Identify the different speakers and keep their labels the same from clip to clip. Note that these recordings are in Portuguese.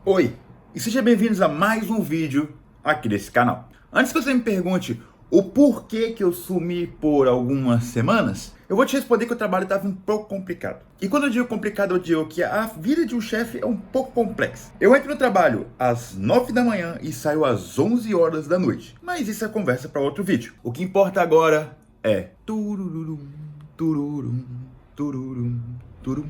Speaker 1: Oi, e sejam bem-vindos a mais um vídeo aqui desse canal. Antes que você me pergunte o porquê que eu sumi por algumas semanas, eu vou te responder que o trabalho estava um pouco complicado. E quando eu digo complicado, eu digo que a vida de um chefe é um pouco complexa. Eu entro no trabalho às 9 da manhã e saio às 11 horas da noite. Mas isso é conversa para outro vídeo. O que importa agora é... tururum, tururum, tururum, turum.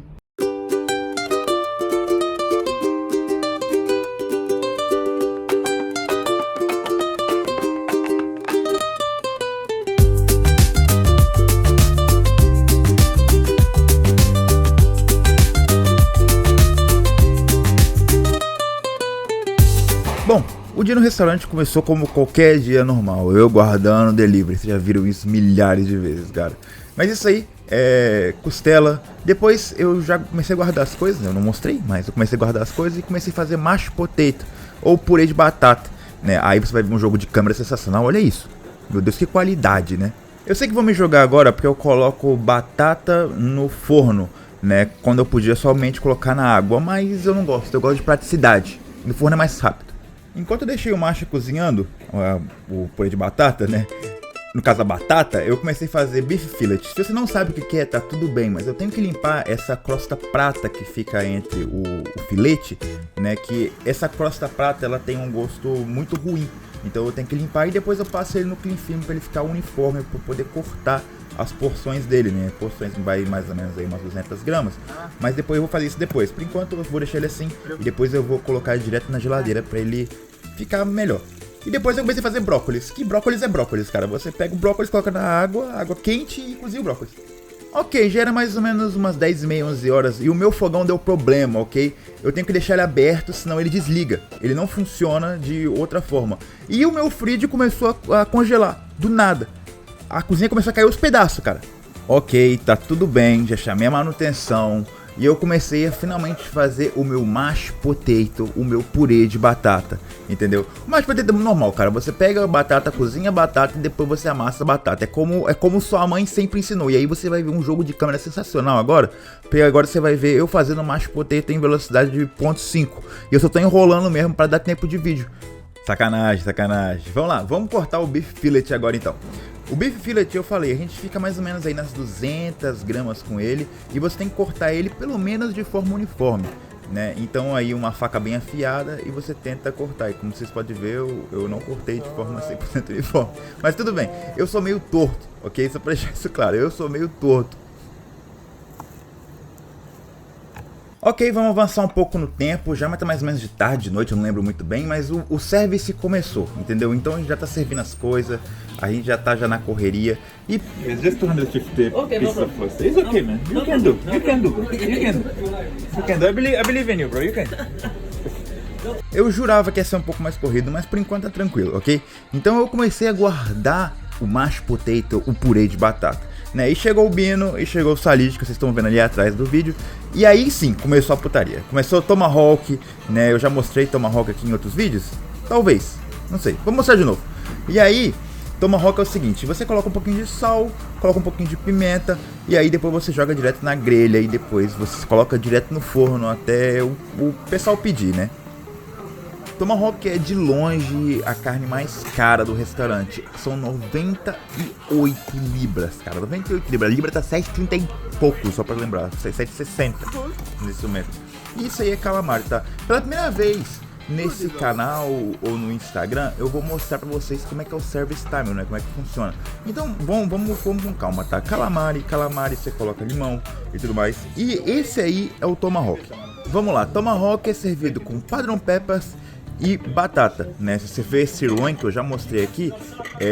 Speaker 1: Bom, o dia no restaurante começou como qualquer dia normal, eu guardando delivery, vocês já viram isso milhares de vezes, cara. Mas isso aí é costela. Depois eu já comecei a guardar as coisas, eu não mostrei, mas eu comecei a guardar as coisas e comecei a fazer mashed potato, ou purê de batata, né? Aí você vai ver um jogo de câmera sensacional, olha isso. Meu Deus, que qualidade, né? Eu sei que vão me jogar agora porque eu coloco batata no forno, né? Quando eu podia somente colocar na água, mas eu não gosto, eu gosto de praticidade. No forno é mais rápido. Enquanto eu deixei o macho cozinhando, o purê de batata, né? No caso a batata, eu comecei a fazer beef fillet. Se você não sabe o que é, tá tudo bem, mas eu tenho que limpar essa crosta prata que fica entre o filete, né? Que essa crosta prata, ela tem um gosto muito ruim. Então eu tenho que limpar e depois eu passo ele no clean film para ele ficar uniforme, para poder cortar as porções dele, né? Porções vai mais ou menos aí umas 200 gramas. Mas depois eu vou fazer isso depois. Por enquanto eu vou deixar ele assim e depois eu vou colocar ele direto na geladeira para ele ficar melhor. E depois eu comecei a fazer brócolis. Que brócolis é brócolis, cara? Você pega o brócolis, coloca na água quente e cozinha o brócolis. Ok, já era mais ou menos umas 10h30, 11 horas e o meu fogão deu problema, ok? Eu tenho que deixar ele aberto, senão ele desliga. Ele não funciona de outra forma. E o meu fridge começou a congelar, do nada. A cozinha começou a cair aos pedaços, cara. Ok, tá tudo bem, já chamei a manutenção. E eu comecei a finalmente fazer o meu mashed potato, o meu purê de batata, entendeu? O mashed potato é normal, cara. Você pega a batata, cozinha a batata e depois você amassa a batata. É como sua mãe sempre ensinou. E aí você vai ver um jogo de câmera sensacional agora. Porque agora você vai ver eu fazendo mashed potato em velocidade de 0.5. E eu só tô enrolando mesmo para dar tempo de vídeo. Sacanagem, sacanagem. Vamos lá, vamos cortar o beef fillet agora então. O beef fillet, eu falei, a gente fica mais ou menos aí nas 200 gramas com ele. E você tem que cortar ele pelo menos de forma uniforme, né? Então aí uma faca bem afiada e você tenta cortar. E como vocês podem ver, eu não cortei de forma 100% uniforme. Mas tudo bem, eu sou meio torto, ok? Só pra deixar isso claro, eu sou meio torto. Ok, vamos avançar um pouco no tempo, já tá mais ou menos de tarde, de noite, eu não lembro muito bem, mas o service começou, entendeu? Então a gente já tá servindo as coisas, a gente já tá na correria e...
Speaker 2: It's just 250
Speaker 3: Okay,
Speaker 2: pieces
Speaker 3: no
Speaker 2: of pasta. It's okay, man. You can do. You can do. You can do. You can do. I believe in you, bro. You can.
Speaker 1: Eu jurava que ia ser um pouco mais corrido, mas por enquanto tá tranquilo, ok? Então eu comecei a guardar o mashed potato, o purê de batata, né? E chegou o Bino, e chegou o Salid, que vocês estão vendo ali atrás do vídeo. E aí sim, começou a putaria. Começou o Tomahawk, né? Eu já mostrei Tomahawk aqui em outros vídeos? Talvez, não sei, vou mostrar de novo. E aí, Tomahawk é o seguinte, você coloca um pouquinho de sal, coloca um pouquinho de pimenta, e aí depois você joga direto na grelha, e depois você coloca direto no forno até o pessoal pedir, né? Tomahawk é de longe a carne mais cara do restaurante. São 98 libras, cara. 98 libras. A libra tá 7,30 e pouco, só pra lembrar. 7,60 nesse momento. E isso aí é calamari, tá? Pela primeira vez nesse canal ou no Instagram, eu vou mostrar pra vocês como é que é o service time, né? Como é que funciona. Então, vamos com calma, tá? Calamari, você coloca limão e tudo mais. E esse aí é o Tomahawk. Vamos lá, Tomahawk é servido com padrão peppers e batata, né? Se você vê sirloin, que eu já mostrei aqui,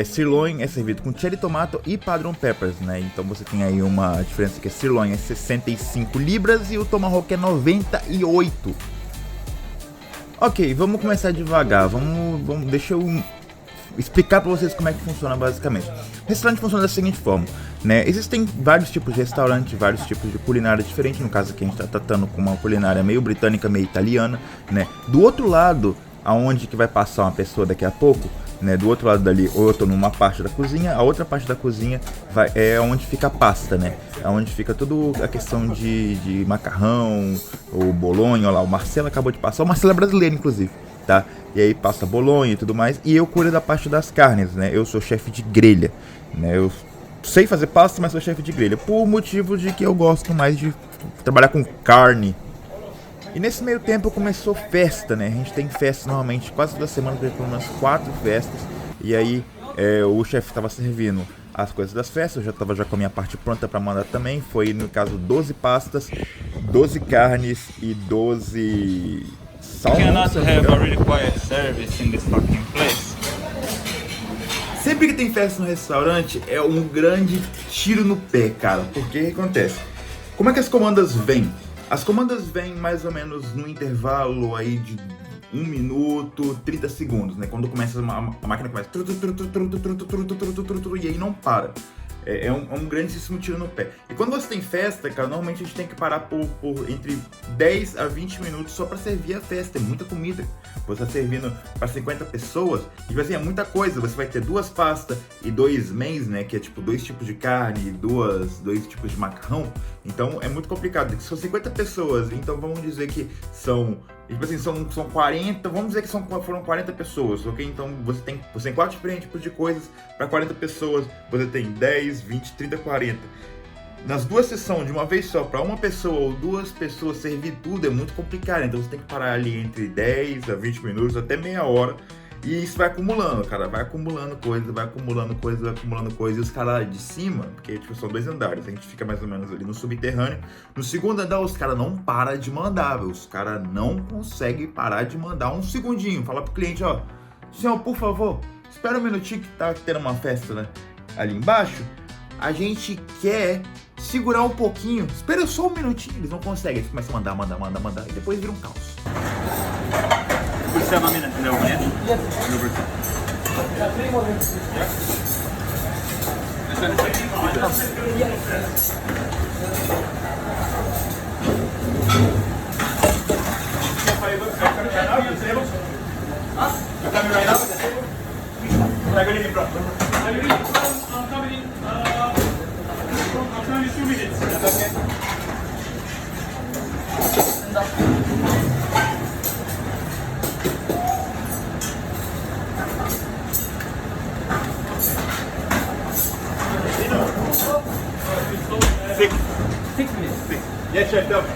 Speaker 1: sirloin é servido com cherry tomato e padrão peppers, né? Então você tem aí uma diferença que sirloin é 65 libras e o tomahawk é 98. Ok, vamos começar devagar, deixa eu explicar pra vocês como é que funciona basicamente. O restaurante funciona da seguinte forma, né? Existem vários tipos de restaurante, vários tipos de culinária diferente. No caso aqui a gente tá tratando com uma culinária meio britânica, meio italiana, né? Do outro lado aonde que vai passar uma pessoa daqui a pouco, né? Do outro lado dali, ou eu tô numa parte da cozinha, a outra parte da cozinha é onde fica a pasta, né? É onde fica toda a questão de macarrão, ou bolonha, olha lá, o Marcelo acabou de passar, o Marcelo é brasileiro, inclusive, tá? E aí passa bolonha e tudo mais, e eu cuido da parte das carnes, né? Eu sou chefe de grelha, né? Eu sei fazer pasta, mas sou chefe de grelha, por motivo de que eu gosto mais de trabalhar com carne. E nesse meio tempo começou festa, né? A gente tem festa normalmente quase toda semana, tem pelo menos 4 festas. E aí o chefe estava servindo as coisas das festas, eu já estava com a minha parte pronta para mandar também. Foi, no caso, 12 pastas, 12 carnes e 12 salmões. Sempre que tem festa no restaurante é um grande tiro no pé, cara. Porque o que acontece? Como é que as comandas vêm? As comandas vêm mais ou menos no intervalo aí de 1 minuto, 30 segundos, né? Quando começa a máquina começa e aí não para. É um grandíssimo tiro no pé. E quando você tem festa, cara, normalmente a gente tem que parar por entre 10 a 20 minutos só pra servir a festa. É muita comida. Você tá servindo para 50 pessoas, e tipo assim, é muita coisa. Você vai ter 2 pastas e 2 mains, né? Que é tipo 2 tipos de carne e 2 tipos de macarrão. Então é muito complicado. São 50 pessoas, então vamos dizer que são... Tipo assim, são 40, vamos dizer que foram 40 pessoas, ok? Então você tem 4 diferentes tipos de coisas para 40 pessoas, você tem 10, 20, 30, 40. Nas 2 sessões, de uma vez só, para uma pessoa ou 2 pessoas servir tudo é muito complicado, então você tem que parar ali entre 10 a 20 minutos, até meia hora. E isso vai acumulando, cara, vai acumulando coisa, e os caras lá de cima, porque tipo, são 2 andares, a gente fica mais ou menos ali no subterrâneo. No segundo andar, os caras não param de mandar, velho. Os caras não conseguem parar de mandar um segundinho. Fala pro cliente, ó, senhor, por favor, espera um minutinho que tá tendo uma festa, né, ali embaixo. A gente quer segurar um pouquinho, espera só um minutinho. Eles não conseguem, eles começam a mandar, e depois vira um caos.
Speaker 2: Have a minute in the oven, yeah? Yes.
Speaker 3: Yeah, 3 more minutes.
Speaker 2: Yeah.
Speaker 3: Six minutes.
Speaker 2: Yeah, chef, tell me.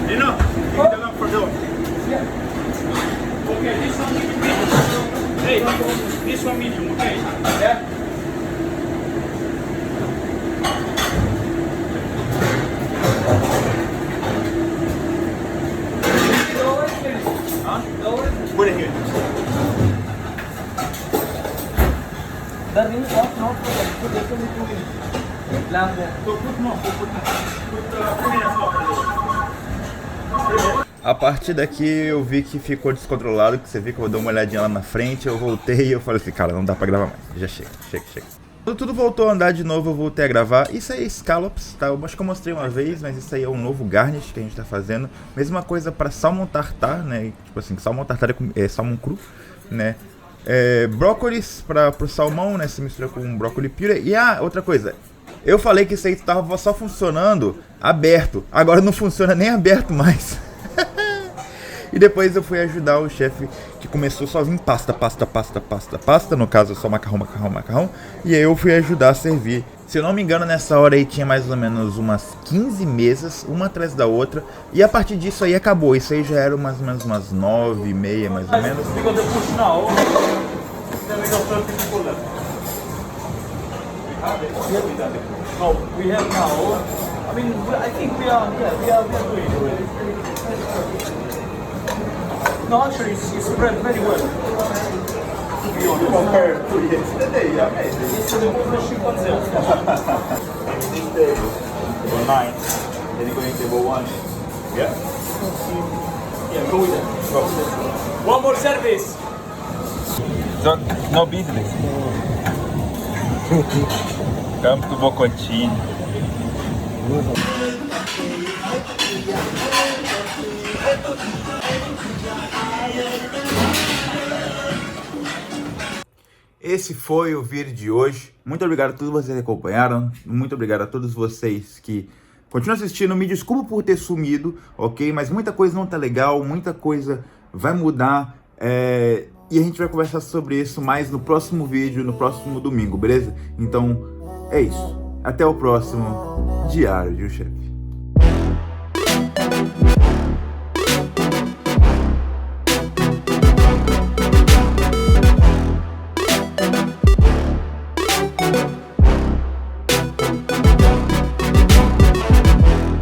Speaker 2: Nino, you get along for dough.
Speaker 3: Yeah.
Speaker 2: Okay, this one medium. Hey, this one medium, okay? Yeah. Put it here.
Speaker 3: The ring was not for that, so this will be 2 minutes. Lamb there.
Speaker 2: So put more, put in as well.
Speaker 1: A partir daqui eu vi que ficou descontrolado, que você viu que eu dei uma olhadinha lá na frente, eu voltei e eu falei assim, cara, não dá pra gravar mais, já chega. Quando tudo voltou a andar de novo, eu voltei a gravar. Isso aí é scallops, tá? Eu acho que eu mostrei uma vez, mas isso aí é um novo garnish que a gente tá fazendo. Mesma coisa pra salmon tartar, né? Tipo assim, salmon tartar é salmon cru, né? Brócolis pro salmão, né? Se mistura com brócolis purê. E outra coisa, eu falei que isso aí tava só funcionando aberto. Agora não funciona nem aberto mais. E depois eu fui ajudar o chefe que começou só a vir pasta, no caso só macarrão, e aí eu fui ajudar a servir. Se eu não me engano, nessa hora aí tinha mais ou menos umas 15 mesas, uma atrás da outra, e a partir disso aí acabou. Isso aí já era mais ou menos umas 9h30, mais ou menos.
Speaker 2: Because they push now, then we got 30 people left.
Speaker 3: No, we have now. I mean, I think we are doing it. No, actually, it's spread very well.
Speaker 2: Compared to yesterday, yeah, amazing.
Speaker 3: Yesterday was the ship on there.
Speaker 2: This day, table 9, then you go into table 1. Yeah?
Speaker 3: Yeah, go with it.
Speaker 2: Go.
Speaker 3: One more service.
Speaker 2: So, no business. Campo do Bocotini.
Speaker 1: Esse foi o vídeo de hoje. Muito obrigado a todos vocês que acompanharam. Muito obrigado a todos vocês que continuam assistindo. Me desculpa por ter sumido, ok? Mas muita coisa não tá legal, muita coisa vai mudar. E a gente vai conversar sobre isso mais no próximo vídeo, no próximo domingo, beleza? Então, é isso. Até o próximo Diário de um Chefe.